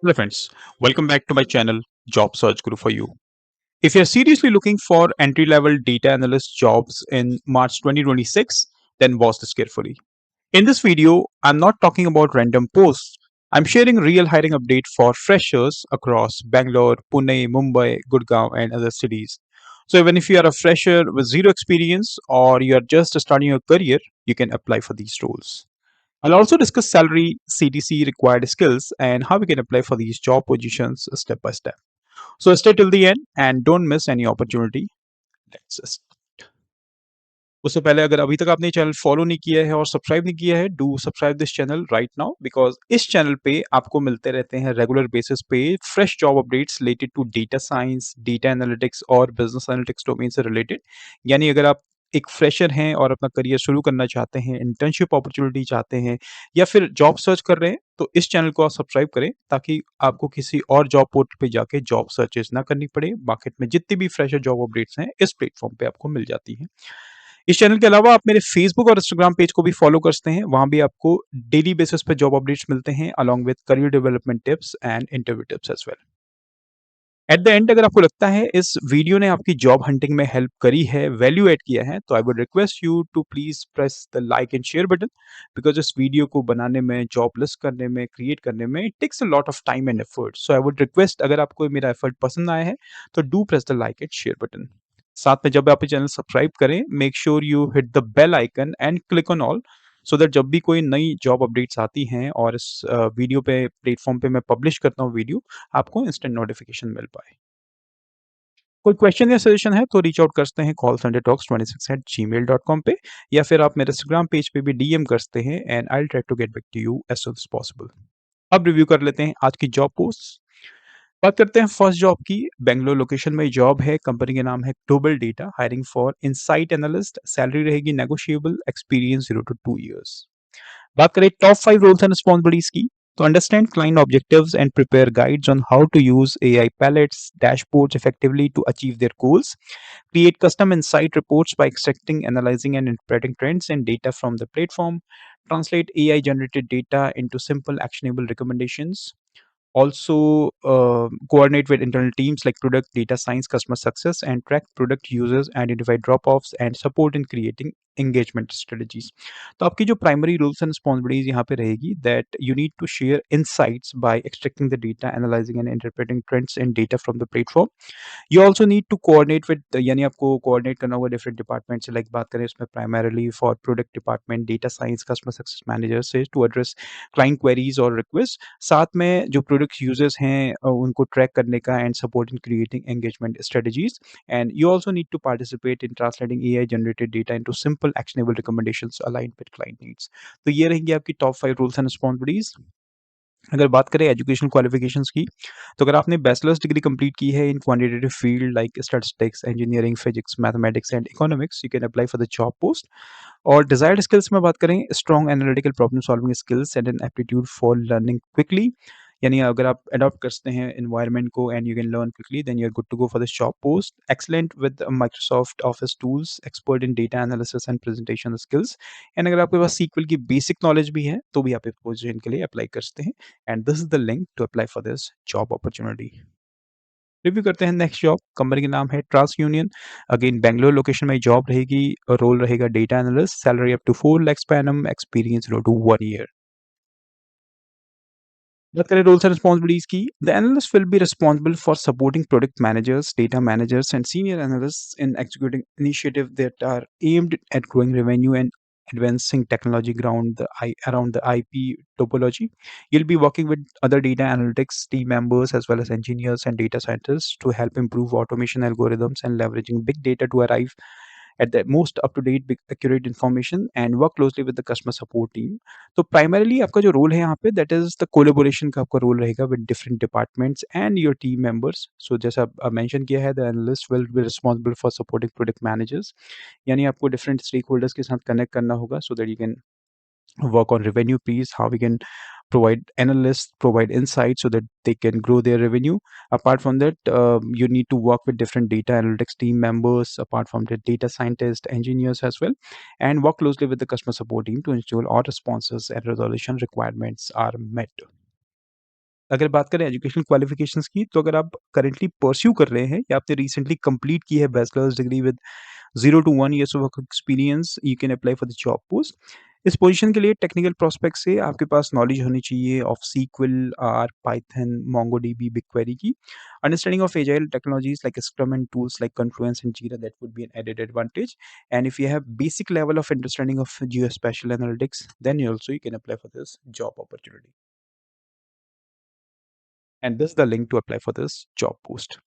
Hello friends, welcome back to my channel Job Search Guru for you. If you're seriously looking for entry-level data analyst jobs in March 2026, then watch this carefully. In this video, I'm not talking about random posts. I'm sharing real hiring update for freshers across Bangalore, Pune, Mumbai, Gurgaon and other cities. So even if you are a fresher with zero experience or you are just starting your career, you can apply for these roles. I'll also discuss salary, CTC required skills, and how we can apply for these job positions step by step. So stay till the end and don't miss any opportunity. Let's just उससे पहले अगर अभी तक आपने channel follow नहीं किया है और सब्सक्राइब नहीं किया है do subscribe this channel right now because इस चैनल पे आपको मिलते रहते हैं रेगुलर बेसिस पे fresh job updates related to data science data analytics और बिजनेस एनालिटिक्स डोमेन से रिलेटेड यानी अगर आप एक फ्रेशर हैं और अपना करियर शुरू करना चाहते हैं इंटर्नशिप अपॉर्चुनिटी चाहते हैं या फिर जॉब सर्च कर रहे हैं तो इस चैनल को आप सब्सक्राइब करें ताकि आपको किसी और जॉब पोर्टल पे जाके जॉब सर्चेस ना करनी पड़े मार्केट में जितनी भी फ्रेशर जॉब अपडेट्स हैं इस प्लेटफॉर्म पे आपको मिल जाती हैं इस चैनल के अलावा आप मेरे फेसबुक और इंस्टाग्राम पेज को भी फॉलो कर सकते हैं वहां भी आपको डेली बेसिस पे जॉब अपडेट्स मिलते हैं along with career development tips and interview tips as well at the end अगर आपको लगता है इस वीडियो ने आपकी जॉब हंटिंग में हेल्प करी है वैल्यू ऐड किया है तो I would request you to please press the like and share button because इस वीडियो को बनाने में जॉब लिस्ट करने में क्रिएट करने में it takes a lot of time and effort so I would request अगर आपको मेरा एफर्ट पसंद आया है तो do press the like and share button साथ में जब आप ये चैनल सब्सक्राइब करें make sure you hit the bell icon and click on all so that जब भी कोई नई जॉब अपडेट्स आती हैं और इस वीडियो पे प्लेटफॉर्म पे मैं पब्लिश करता हूँ वीडियो आपको इंस्टेंट नोटिफिकेशन मिल पाए कोई क्वेश्चन या सजेशन है तो रीच आउट कर सकते हैं कॉल संडे टॉक्स 26@gmail.com पे या फिर आप मेरे इंस्टाग्राम पेज पे भी डीएम कर सकते हैं and I try to get back to you as soon as possible अब रिव्यू कर लेते हैं आज की जॉब पोस्ट बात करते हैं फर्स्ट जॉब की बेंगलोर लोकेशन में जॉब है कंपनी के नाम है global data hiring for insight analyst salary रहेगी नेगोशिएबल एक्सपीरियंस 0 to 2 years बात करें टॉप 5 roles and responsibilities की तो understand client objectives and prepare guides on how to use AI palettes, dashboards effectively to achieve their goals. Create custom insight reports by extracting, analyzing, and interpreting trends and data from the platform. Translate AI generated data into simple, actionable recommendations. Also coordinate with internal teams like product data science customer success and track product users identify drop-offs and support in creating engagement strategies तो आपकी जो primary roles and responsibilities यहाँ पे रहेगी that you need to share insights by extracting the data analyzing and interpreting trends and data from the platform you also need to coordinate with यानी आपको coordinate करना होगा different departments से like बात करें इसमें primarily for product department data science customer success manager से to address client queries और requests साथ में जो प्रोडक्ट यूजर्स हैं उनको ट्रैक करने का and support in creating engagement strategies and you also need to participate in translating AI generated data into simple actionable recommendations aligned with client needs तो ये रहेंगी आपकी टॉप 5 रूल्स एंड रिस्पॉन्सिबिलिटीज अगर बात करें एजुकेशनल क्वालिफिकेशंस की तो अगर आपने बैचलर्स डिग्री कंप्लीट की है in quantitative field like statistics engineering physics mathematics and economics you can apply for the job post और डिजायर्ड स्किल्स में बात करें strong analytical problem solving skills and an aptitude for learning quickly यानी अगर आप adopt करते हैं environment को and you can learn quickly then you are good to go for this job post excellent with Microsoft Office tools expert in data analysis and presentation skills and अगर आपके पास sequel की basic knowledge भी है तो भी आप इस position के लिए अप्लाई कर सकते हैं and this is the link to apply for this job opportunity review करते हैं नेक्स्ट जॉब कंपनी का नाम है TransUnion again Bangalore location में जॉब रहेगी रोल रहेगा data analyst salary up to 4 lakhs per annum experience low to 1 year बात करें रोल्स एंड रिस्पॉन्सिबिलिटीज की the analyst will be responsible for supporting product managers data managers and senior analysts in executing initiatives that are aimed at growing revenue and advancing technology around the IP topology. You'll be working with other data analytics team members as well as engineers and data scientists to help improve automation algorithms and leveraging big data to arrive at the most up to date accurate information and work closely with the customer support team तो primarily आपका जो role है यहाँ पे that is the collaboration का आपका role रहेगा with different departments and your team members so जैसा मेंशन किया है the analyst will B responsible for supporting product managers यानी आपको डिफरेंट स्टेक होल्डर्स के साथ कनेक्ट करना होगा so that you can work on revenue piece how we can provide analysts provide insights so that they can grow their revenue apart from that you need to work with different data analytics team members apart from the data scientists engineers as well and work closely with the customer support team to ensure all responses and resolution requirements are met अगर बात करें educational qualifications की, तो अगर आप currently pursue कर रहे हैं या आपने रिसेंटली कंप्लीट की है bachelors degree with 0 to 1 years of work experience, you can apply for the job post. इस पोजीशन के लिए टेक्निकल प्रोस्पेक्ट से आपके पास नॉलेज होनी चाहिए of SQL, R, Python, MongoDB, BigQuery की, understanding of agile technologies like scrum and tools like Confluence and Jira, that would be an added advantage. And if you have basic level of understanding of geospatial analytics, then you also you can apply for this job opportunity. And this is the link to apply for this job post.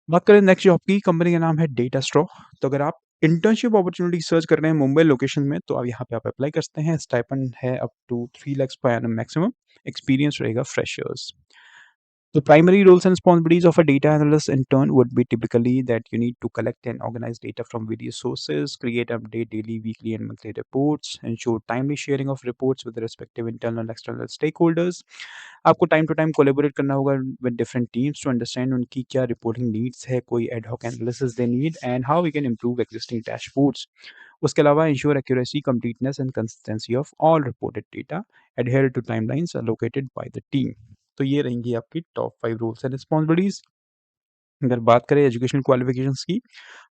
बात करें next job की, company का नाम है data straw. तो अगर आप internship opportunity search कर रहे हैं मुंबई लोकेशन में, तो आप यहाँ पे आप अप्लाई कर सकते हैं. स्टाइपेंड है up to 3 lakh per annum maximum. Experience रहेगा freshers. The primary roles and responsibilities of a data analyst intern would be typically that you need to collect and organize data from various sources, create, update daily, weekly, and monthly reports, ensure timely sharing of reports with the respective internal and external stakeholders. आपको time to time collaborate करना होगा with different teams to understand उनकी क्या reporting needs है, कोई ad hoc analysis they need, and how we can improve existing dashboards. उसके अलावा ensure accuracy, completeness, and consistency of all reported data, adhere to timelines allocated by the team. तो ये रहेंगी आपकी टॉप 5 रूल्स एंड रिस्पॉन्सिबिलिटीज. अगर बात करें education qualifications की,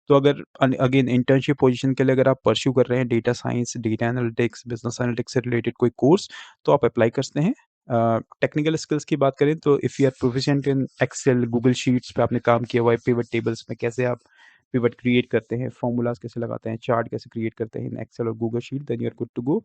तो अगर अगेन इंटर्नशिप पोजीशन के लिए अगर आप परस्यू कर रहे हैं data science, data analytics, business analytics से रिलेटेड कोई कोर्स, तो आप अप्लाई कर सकते हैं. टेक्निकल स्किल्स की बात करें तो if you are proficient in Excel, Google Sheets पे आपने काम किया हुआ है, पिवट टेबल्स में कैसे आप पिवट क्रिएट करते हैं, फॉर्मूलाज कैसे लगाते हैं, चार्ट कैसे क्रिएट करते हैं इन एक्सेल और Google sheet, then you are good to go.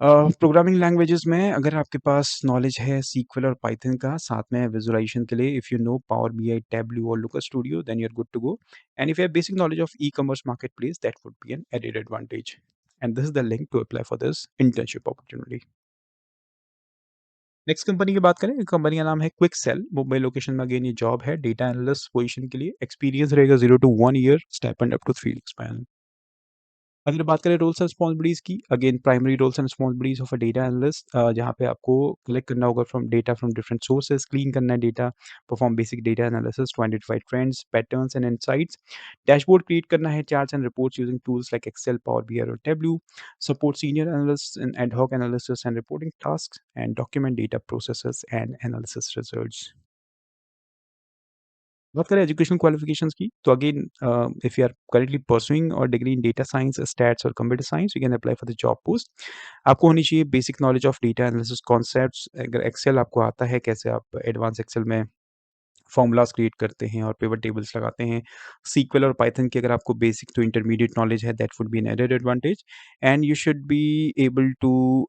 Programming languages में अगर आपके पास नॉलेज है सीक्वल और पाइथन का, साथ में विजुअलाइजेशन के लिए if you know Power BI, Tableau और Looker studio, then you are good to go. And if you have basic knowledge of ecommerce marketplace, that would be an added advantage. And this is the link to apply for this internship opportunity. Next company की बात करें, company का नाम है quick sell. Mumbai location में again ये job है data analyst position के लिए. एक्सपीरियंस रहेगा 0 to 1 year, stipend up to 3 lakh. अगर बात करें रोल्स एंड रिस्पॉन्सिबिलिटीज की, again primary roles and responsibilities of a data analyst, जहाँ पे आपको कलेक्ट करना होगा from data from different sources, clean करना है data, perform basic data analysis to identify trends, patterns and insights, dashboard create करना है, charts and reports using tools like Excel, Power BI और Tableau, support senior analyst in ad hoc analysis and reporting task, and document data processes and analysis results. बात करें education qualifications की, तो again if you are currently pursuing और degree in data science, stats और computer science, you can apply for the job post. आपको होनी चाहिए basic knowledge of data analysis concepts. अगर एक्सेल आपको आता है, कैसे आप एडवांस एक्सेल में फॉर्मूलाज क्रिएट करते हैं और पिवट टेबल्स लगाते हैं. सीक्वल और पाइथन की अगर आपको बेसिक टू इंटरमीडिएट नॉलेज है, that would be an added advantage. And you should be able to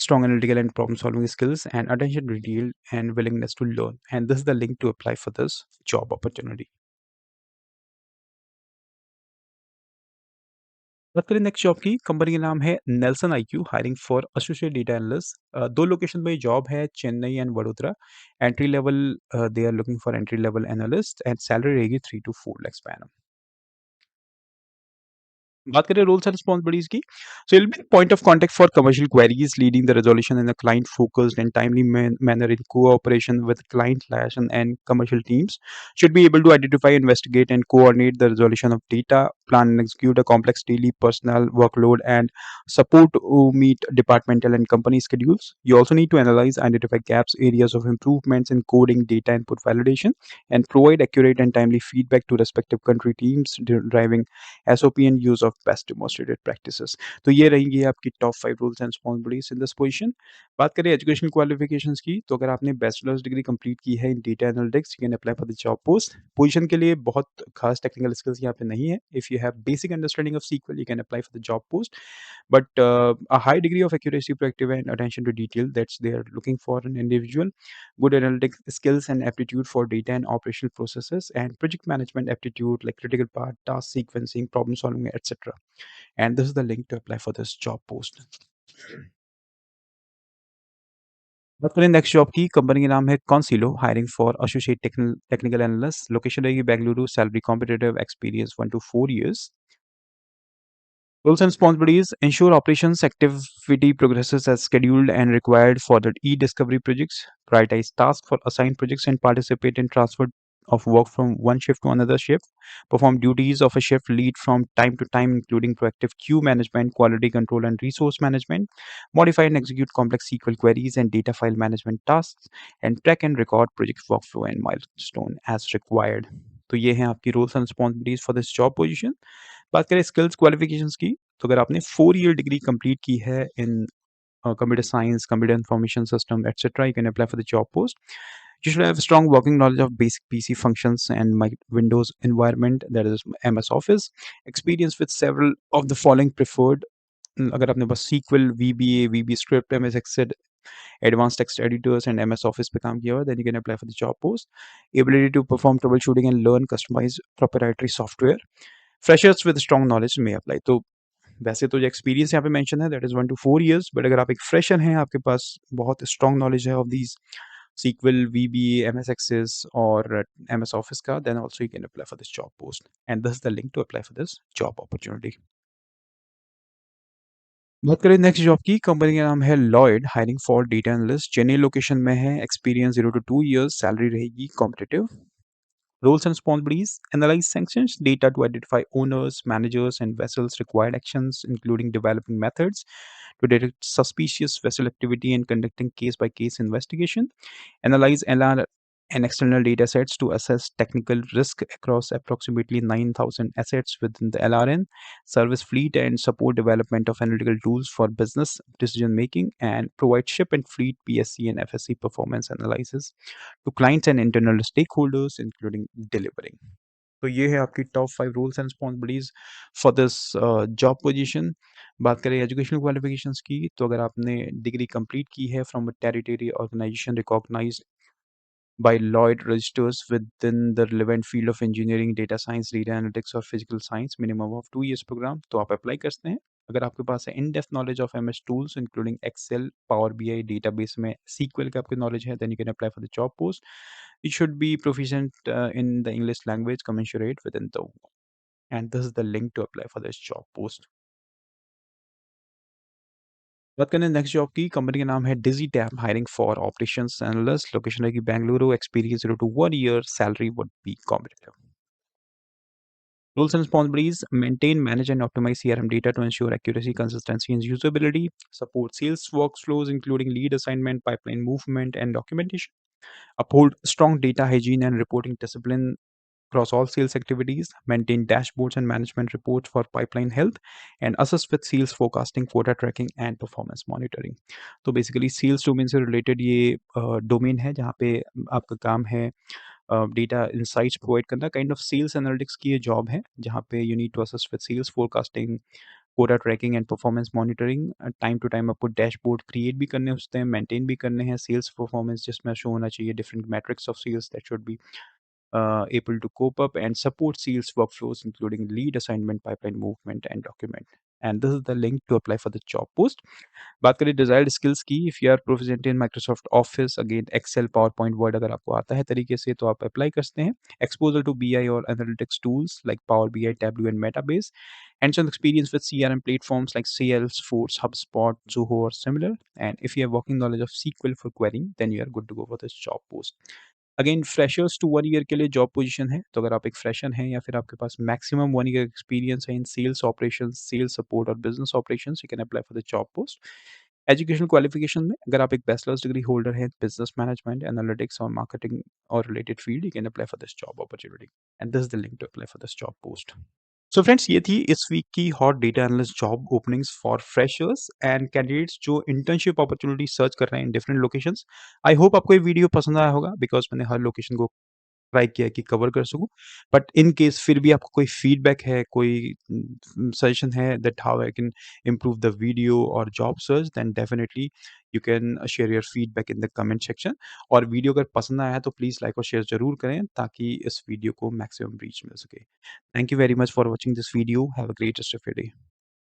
strong analytical and problem solving skills and attention to detail and willingness to learn. And this is the link to apply for this job opportunity. बात करें next job की, company का नाम है Nielsen IQ, hiring for associate data analyst. दो location में job है, Chennai and Vadodara. Entry level, they are looking for entry level analyst and salary रहेगी 3 to 4 lakhs per annum. बात करें रोल्स एंड रिस्पॉन्सिबिलिटीज की, so will be point of contact for commercial queries, leading the resolution in a client focused and timely manner in cooperation with client liaison and commercial teams. Should be able to identify, investigate, and coordinate the resolution of data, plan and execute a complex daily personnel workload, and support meet departmental and company schedules. You also need to analyze, identify gaps, areas of improvements in coding, data input validation, and provide accurate and timely feedback to respective country teams, driving SOP and use of best demonstrated practices. तो ये रहेंगी आपकी top 5 rules and responsibilities in this position. बात करें education qualifications की, तो अगर आपने बैचलर्स डिग्री कंप्लीट की है in data analytics, you can apply for the job post. Position के लिए बहुत खास टेक्निकल स्किल्स यहाँ पे नहीं है. If you have basic understanding of SQL, you can apply for the job post. But a high degree of accuracy, proactive, and attention to detail, that's they are looking for an individual. Good analytic skills and aptitude for data and operational processes, and project management aptitude like critical path, task sequencing, problem solving, etc. And this is the link to apply for this job post. बात करें next job की, company का नाम है Concilio, hiring for associate technical analyst. Location रहेगी Bengaluru, salary competitive, experience 1 to 4 years. Roles and responsibilities ensure operations activity progresses as scheduled and required for the e-discovery projects, prioritize tasks for assigned projects, and participate in transfer of work from one shift to another shift, perform duties of a shift lead from time to time, including proactive queue management, quality control, and resource management, modify and execute complex SQL queries and data file management tasks, and track and record project workflow and milestone as required. तो ये हैं आपकी roles and responsibilities for this job position. बात करें skills qualifications की, तो अगर आपने 4 ईयर डिग्री कंप्लीट की है इन computer science, computer information system, etc., you can apply for the job post. You should have strong working knowledge of basic PC functions and Windows environment, that is MS Office. Experience with several of the following preferred. अगर आपने बस SQL, VBA, VB Script, MS Excel, Advanced Text Editors, and MS Office पे काम किया हुआ, then you can apply for the job post. Ability to perform troubleshooting and learn customized proprietary software. Freshers with strong knowledge may apply. तो वैसे तो जो experience यहाँ पे मेंशन है that is 1 to 4 years, but अगर आप एक फ्रेशर हैं, आपके पास बहुत स्ट्रॉन्ग नॉलेज है of these SQL, VBA, MS Access और MS Office का, then also you can apply for this job post. And this is the link to apply for this job opportunity. बात करें next job की, company का नाम है Lloyd, hiring for data analyst, Chennai location में है, experience 0 to 2 years, salary रहेगी competitive. Roles and responsibilities: analyze sanctions data to identify owners, managers, and vessels' required actions, including developing methods to detect suspicious vessel activity and conducting case by case investigation. Analyze LR and external data sets to assess technical risk across approximately 9,000 assets within the LRN, service fleet, and support development of analytical tools for business decision making, and provide ship and fleet PSC and FSC performance analysis to clients and internal stakeholders, including delivering. तो ये है आपकी top 5 rules and responsibilities for this job position. बात करें educational qualifications की, तो अगर आपने डिग्री कंप्लीट की है from a territory organisation recognised by Lloyd registers within the relevant field of engineering, data science, data analytics और physical science, minimum of 2 years program, तो आप अप्लाई कर सकते हैं. अगर आपके पास है in depth knowledge of M S tools including Excel, Power B I, database में सीक्वल का आपकी नॉलेज है, then you can apply for the job post. You should be proficient in the English language commensurate within the, and this is the link to apply for this job post. बात करें next job की, company का नाम है Digi Tab, hiring for operations analyst, location रहेगी Bengaluru, experience 0 to 1 year, salary would be competitive. Roles and responsibilities: maintain, manage, and optimize CRM data to ensure accuracy, consistency, and usability. Support sales workflows, including lead assignment, pipeline movement, and documentation. Uphold strong data hygiene and reporting discipline across all sales activities. Maintain dashboards and management reports for pipeline health, and assist with sales forecasting, quota tracking, and performance monitoring. तो basically sales domain से related ये domain है जहाँ पे आपका काम है data insights provide करना. काइंड ऑफ सेल्स एनालिटिक्स की ये जॉब है जहाँ पे you need to assist with sales forecasting, quota tracking and performance monitoring. Time to time आपको डैशबोर्ड क्रिएट भी करने होते हैं, मेंटेन भी करने हैं, सेल्स परफॉर्मेंस जिसमें शो होना चाहिए different metrics of sales that should be able to cope up and support sales workflows, including lead assignment, pipeline movement, and document. And this is the link to apply for the job post. बात करें desired skills की, if you are proficient in Microsoft Office, again Excel, PowerPoint, Word अगर आपको आता है तरीके से तो आप अप्लाई कर सकते हैं. एक्सपोजर टू बीआई और analytics tools like power BI, Tableau and Metabase. Hands on experience with CRM platforms like Salesforce, HubSpot, Zoho, or similar. And if you have working knowledge of SQL for querying, then you are good to go for this job post. Again freshers to 1 year के लिए job position है, तो अगर आप एक fresher हैं या फिर आपके पास मैक्सिमम 1 ईयर एक्सपीरियंस है in sales operations, sales support और business operations, you can apply for the job post. Educational qualification में अगर आप एक बैचलर्स डिग्री होल्डर हैं बिजनेस मैनेजमेंट, एनालिटिक्स और मार्केटिंग और related field, you can apply for this job opportunity. And this is the link to apply for this job post. So friends, ये थी इस वीक की hot data analyst job openings for freshers and candidates जो internship opportunity search कर रहे हैं in different locations. I hope आपको ये वीडियो पसंद आया होगा बिकॉज मैंने हर लोकेशन को ट्राई किया है कि कवर कर सकूँ. बट इन केस फिर भी आपको कोई फीडबैक है, कोई सजेशन है that how I can improve the video और job search, then definitely you can share your feedback in the comment section. और वीडियो अगर पसंद आया है तो प्लीज़ लाइक और शेयर ज़रूर करें ताकि इस वीडियो को मैक्सिमम रीच मिल सके. Thank you very much for watching this video. Have a great rest of your day.